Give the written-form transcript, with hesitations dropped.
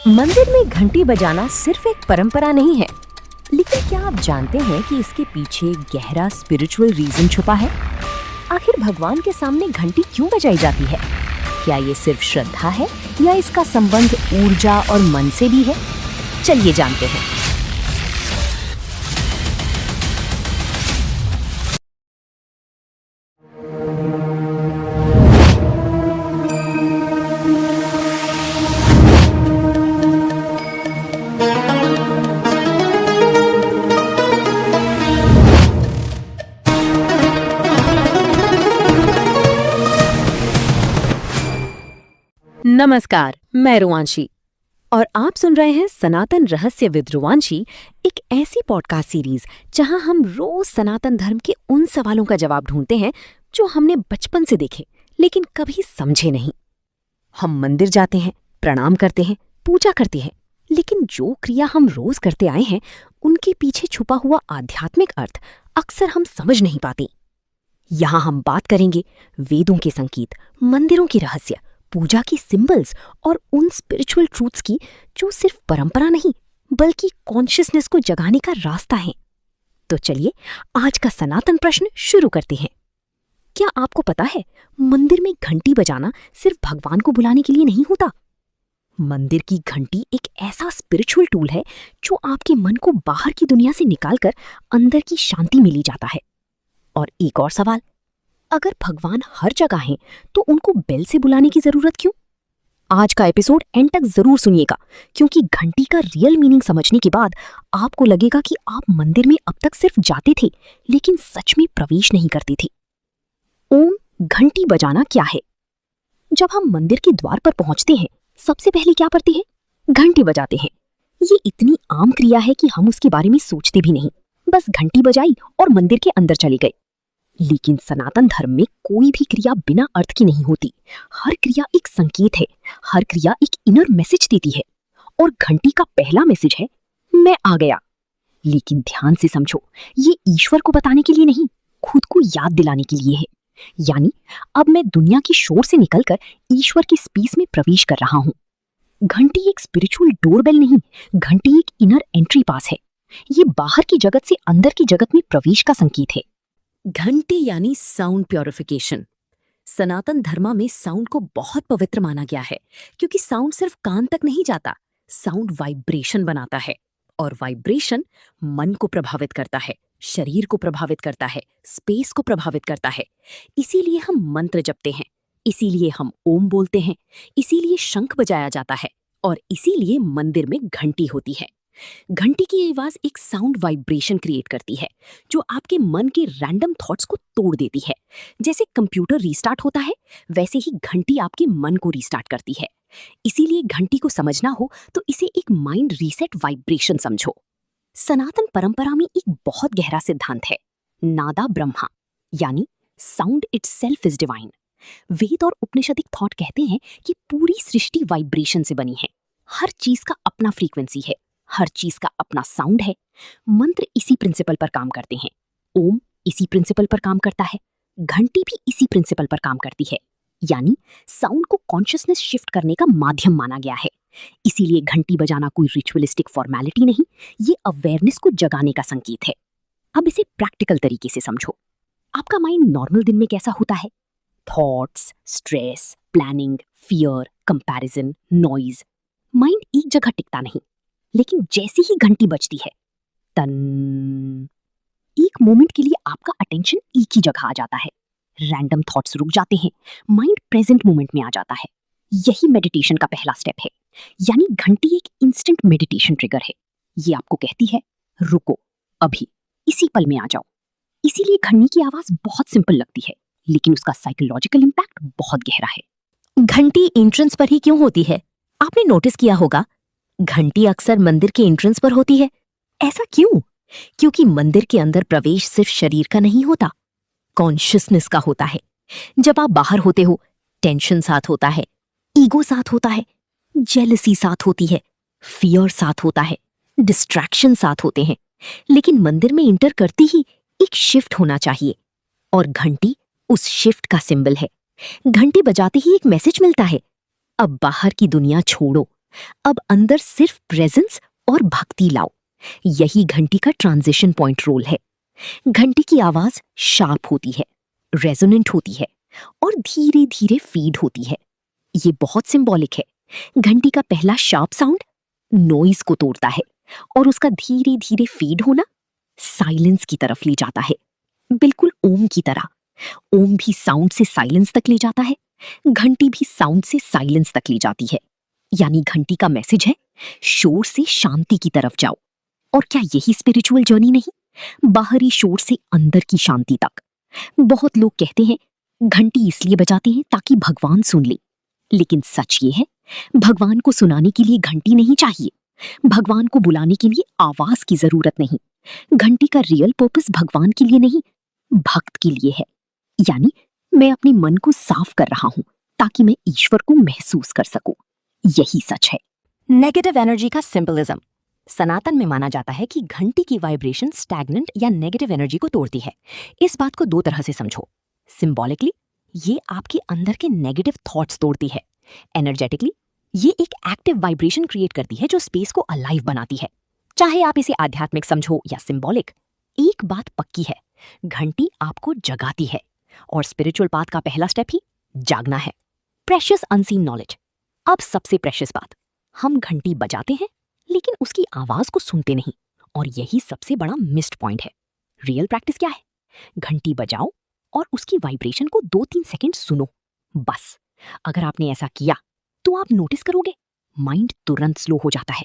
मंदिर में घंटी बजाना सिर्फ एक परंपरा नहीं है, लेकिन क्या आप जानते हैं कि इसके पीछे गहरा स्पिरिचुअल रीजन छुपा है? आखिर भगवान के सामने घंटी क्यों बजाई जाती है? क्या ये सिर्फ श्रद्धा है या इसका संबंध ऊर्जा और मन से भी है? चलिए जानते हैं। नमस्कार, मैं रुवांशी और आप सुन रहे हैं सनातन रहस्य विद रुवांशी, एक ऐसी पॉडकास्ट सीरीज जहां हम रोज सनातन धर्म के उन सवालों का जवाब ढूंढते हैं जो हमने बचपन से देखे लेकिन कभी समझे नहीं। हम मंदिर जाते हैं, प्रणाम करते हैं, पूजा करते हैं, लेकिन जो क्रिया हम रोज करते आए हैं उनके पीछे छुपा हुआ आध्यात्मिक अर्थ अक्सर हम समझ नहीं पाते। यहाँ हम बात करेंगे वेदों के संकेत, मंदिरों के रहस्य, पूजा की सिंबल्स और उन स्पिरिचुअल ट्रूथ्स की जो सिर्फ परंपरा नहीं बल्कि कॉन्शियसनेस को जगाने का रास्ता है। तो चलिए आज का सनातन प्रश्न शुरू करते हैं। क्या आपको पता है मंदिर में घंटी बजाना सिर्फ भगवान को बुलाने के लिए नहीं होता? मंदिर की घंटी एक ऐसा स्पिरिचुअल टूल है जो आपके मन को बाहर की दुनिया से निकालकर अंदर की शांति मिली जाता है। और एक और सवाल, अगर भगवान हर जगह हैं तो उनको बेल से बुलाने की जरूरत क्यों? आज का एपिसोड एंड तक जरूर सुनिएगा, क्योंकि घंटी का रियल मीनिंग समझने के बाद आपको लगेगा कि आप मंदिर में अब तक सिर्फ जाते थे लेकिन सच में प्रवेश नहीं करते थे। ओम घंटी बजाना क्या है? जब हम मंदिर के द्वार पर पहुंचते हैं सबसे पहले क्या करते हैं? घंटी बजाते हैं। ये इतनी आम क्रिया है कि हम उसके बारे में सोचते भी नहीं, बस घंटी बजाई और मंदिर के अंदर चले गए। लेकिन सनातन धर्म में कोई भी क्रिया बिना अर्थ की नहीं होती। हर क्रिया एक संकेत है, हर क्रिया एक इनर मैसेज देती है। और घंटी का पहला मैसेज है, मैं आ गया। लेकिन ध्यान से समझो, ये ईश्वर को बताने के लिए नहीं, खुद को याद दिलाने के लिए है। यानी अब मैं दुनिया की शोर से निकलकर ईश्वर की स्पेस में प्रवेश कर रहा हूं। घंटी एक स्पिरिचुअल डोरबेल नहीं, घंटी एक इनर एंट्री पास है। ये बाहर की जगत से अंदर की जगत में प्रवेश का संकेत है। घंटी यानी साउंड प्योरिफिकेशन। सनातन धर्म में साउंड को बहुत पवित्र माना गया है, क्योंकि साउंड सिर्फ कान तक नहीं जाता, साउंड वाइब्रेशन बनाता है। और वाइब्रेशन मन को प्रभावित करता है, शरीर को प्रभावित करता है, स्पेस को प्रभावित करता है। इसीलिए हम मंत्र जपते हैं, इसीलिए हम ओम बोलते हैं, इसीलिए शंख बजाया जाता है और इसीलिए मंदिर में घंटी होती है। घंटी की आवाज एक साउंड वाइब्रेशन क्रिएट करती है जो आपके मन के रैंडम थॉट्स को तोड़ देती है। जैसे कंप्यूटर रीस्टार्ट होता है, वैसे ही घंटी आपके मन को रीस्टार्ट करती है। इसीलिए घंटी को समझना हो तो इसे एक माइंड रीसेट वाइब्रेशन समझो। सनातन परंपरा में एक बहुत गहरा सिद्धांत है, नादा ब्रह्मा, यानी साउंड इटसेल्फ इज डिवाइन। वेद और उपनिषदिक थॉट कहते हैं कि पूरी सृष्टि वाइब्रेशन से बनी है। हर चीज का अपना फ्रीक्वेंसी है, हर चीज का अपना साउंड है। मंत्र इसी प्रिंसिपल पर काम करते हैं, ओम इसी प्रिंसिपल पर काम करता है, घंटी भी इसी प्रिंसिपल पर काम करती है। यानी साउंड को कॉन्शियसनेस शिफ्ट करने का माध्यम माना गया है। इसीलिए घंटी बजाना कोई रिचुअलिस्टिक फॉर्मेलिटी नहीं, ये अवेयरनेस को जगाने का संकेत है। अब इसे प्रैक्टिकल तरीके से समझो। आपका माइंड नॉर्मल दिन में कैसा होता है? Thoughts, stress, planning, fear, comparison, noise. Mind एक जगह टिकता नहीं, लेकिन जैसे ही घंटी बजती है, तन, एक मोमेंट के लिए आपका अटेंशन एक ही जगह आ जाता है। रैंडम थॉट्स रुक जाते हैं, माइंड प्रेजेंट मोमेंट में आ जाता है। यही मेडिटेशन का पहला स्टेप है। यानी घंटी एक इंस्टेंट मेडिटेशन ट्रिगर है। ये आपको कहती है, रुको, अभी इसी पल में आ जाओ। इसीलिए घंटी की आवाज बहुत सिंपल लगती है, लेकिन उसका साइकोलॉजिकल इंपैक्ट बहुत गहरा है। घंटी एंट्रेंस पर ही क्यों होती है? आपने नोटिस किया होगा, घंटी अक्सर मंदिर के एंट्रेंस पर होती है। ऐसा क्यों? क्योंकि मंदिर के अंदर प्रवेश सिर्फ शरीर का नहीं होता, कॉन्शियसनेस का होता है। जब आप बाहर होते हो, टेंशन साथ होता है, ईगो साथ होता है, जेलसी साथ होती है, फियर साथ होता है, डिस्ट्रैक्शन साथ होते हैं। लेकिन मंदिर में इंटर करती ही एक शिफ्ट होना चाहिए, और घंटी उस शिफ्ट का सिंबल है। घंटी बजाते ही एक मैसेज मिलता है, अब बाहर की दुनिया छोड़ो, अब अंदर सिर्फ प्रेजेंस और भक्ति लाओ। यही घंटी का ट्रांजिशन पॉइंट रोल है। घंटी की आवाज शार्प होती है, रेजोनेंट होती है और धीरे धीरे फीड होती है। ये बहुत सिंबॉलिक है। घंटी का पहला शार्प साउंड नॉइज को तोड़ता है और उसका धीरे धीरे फीड होना साइलेंस की तरफ ले जाता है, बिल्कुल ओम की तरह। ओम भी साउंड से साइलेंस तक ले जाता है, घंटी भी साउंड से साइलेंस तक ले जाती है। यानी घंटी का मैसेज है, शोर से शांति की तरफ जाओ। और क्या यही स्पिरिचुअल जर्नी नहीं? बाहरी शोर से अंदर की शांति तक। बहुत लोग कहते हैं घंटी इसलिए बजाते हैं ताकि भगवान सुन ले, लेकिन सच ये है, भगवान को सुनाने के लिए घंटी नहीं चाहिए। भगवान को बुलाने के लिए आवाज की जरूरत नहीं। घंटी का रियल पर्पस भगवान के लिए नहीं, भक्त के लिए है। यानी मैं अपने मन को साफ कर रहा हूं ताकि मैं ईश्वर को महसूस कर सकूं। यही सच है। नेगेटिव एनर्जी का सिंबलिज्म। सनातन में माना जाता है कि घंटी की वाइब्रेशन स्टैग्नेंट या नेगेटिव एनर्जी को तोड़ती है। इस बात को दो तरह से समझो। सिंबॉलिकली ये आपके अंदर के नेगेटिव थॉट्स तोड़ती है। एनर्जेटिकली ये एक एक्टिव वाइब्रेशन क्रिएट करती है जो स्पेस को अलाइव बनाती है। चाहे आप इसे आध्यात्मिक समझो या सिंबॉलिक, एक बात पक्की है, घंटी आपको जगाती है। और स्पिरिचुअल पाथ का पहला स्टेप ही जागना है। Precious unseen knowledge. अब सबसे प्रेशियस बात, हम घंटी बजाते हैं लेकिन उसकी आवाज को सुनते नहीं, और यही सबसे बड़ा मिस्ड पॉइंट है। रियल प्रैक्टिस क्या है? घंटी बजाओ और उसकी वाइब्रेशन को 2-3 सेकंड सुनो, बस। अगर आपने ऐसा किया तो आप नोटिस करोगे माइंड तुरंत स्लो हो जाता है,